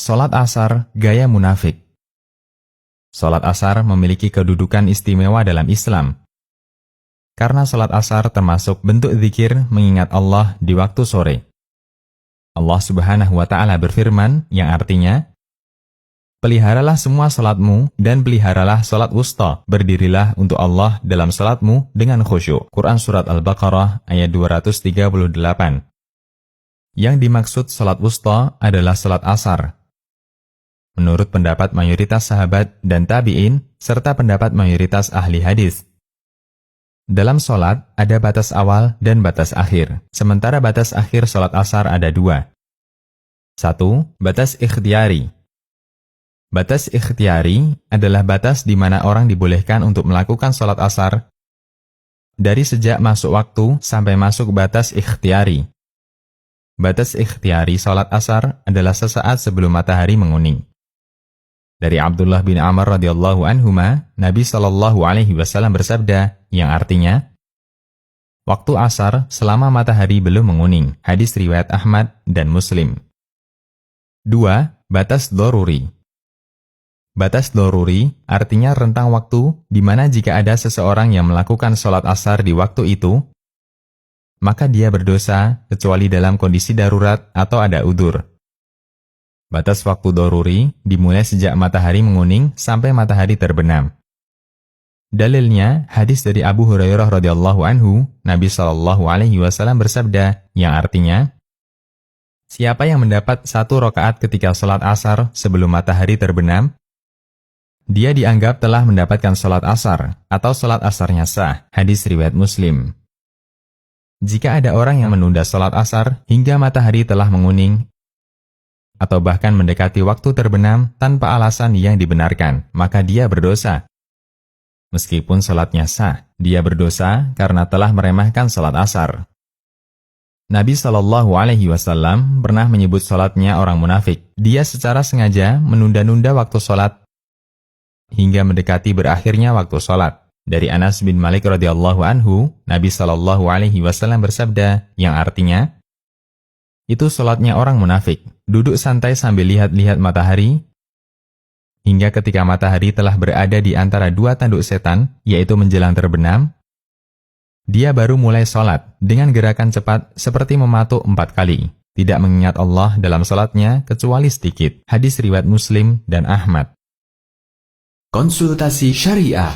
Salat asar, gaya munafik. Salat asar memiliki kedudukan istimewa dalam Islam. Karena salat asar termasuk bentuk zikir mengingat Allah di waktu sore. Allah Subhanahu wa Ta'ala berfirman, yang artinya, peliharalah semua salatmu dan peliharalah salat wusta. Berdirilah untuk Allah dalam salatmu dengan khusyuk. Quran Surat Al-Baqarah ayat 238. Yang dimaksud salat wusta adalah salat asar. Menurut pendapat mayoritas sahabat dan tabi'in, serta pendapat mayoritas ahli hadis. Dalam salat ada batas awal dan batas akhir. Sementara batas akhir salat asar ada dua. 1. Batas ikhtiyari. Batas ikhtiyari adalah batas di mana orang dibolehkan untuk melakukan salat asar dari sejak masuk waktu sampai masuk batas ikhtiyari. Batas ikhtiyari salat asar adalah sesaat sebelum matahari menguning. Dari Abdullah bin Amr radhiyallahu anhuma, Nabi Shallallahu alaihi wasallam bersabda, yang artinya, waktu asar selama matahari belum menguning. Hadis riwayat Ahmad dan Muslim. 2. Batas doruri. Batas doruri artinya rentang waktu di mana jika ada seseorang yang melakukan sholat asar di waktu itu, maka dia berdosa kecuali dalam kondisi darurat atau ada udzur. Batas waktu doruri dimulai sejak matahari menguning sampai matahari terbenam. Dalilnya hadis dari Abu Hurairah radhiyallahu anhu, Nabi Shallallahu alaihi wasallam bersabda, yang artinya, siapa yang mendapat 1 rakaat ketika sholat asar sebelum matahari terbenam, dia dianggap telah mendapatkan sholat asar atau sholat asarnya sah. Hadis riwayat Muslim. Jika ada orang yang menunda sholat asar hingga matahari telah menguning, atau bahkan mendekati waktu terbenam tanpa alasan yang dibenarkan, maka dia berdosa. Meskipun sholatnya sah, dia berdosa karena telah meremehkan sholat asar. Nabi Shallallahu alaihi wasallam pernah menyebut sholatnya orang munafik. Dia secara sengaja menunda-nunda waktu sholat hingga mendekati berakhirnya waktu sholat. Dari Anas bin Malik radhiyallahu anhu, Nabi Shallallahu alaihi wasallam bersabda, yang artinya, itu sholatnya orang munafik, duduk santai sambil lihat-lihat matahari, hingga ketika matahari telah berada di antara 2 tanduk setan, yaitu menjelang terbenam, dia baru mulai sholat dengan gerakan cepat seperti mematuk 4 kali, tidak mengingat Allah dalam sholatnya kecuali sedikit. Hadis riwayat Muslim dan Ahmad. Konsultasi Syariah.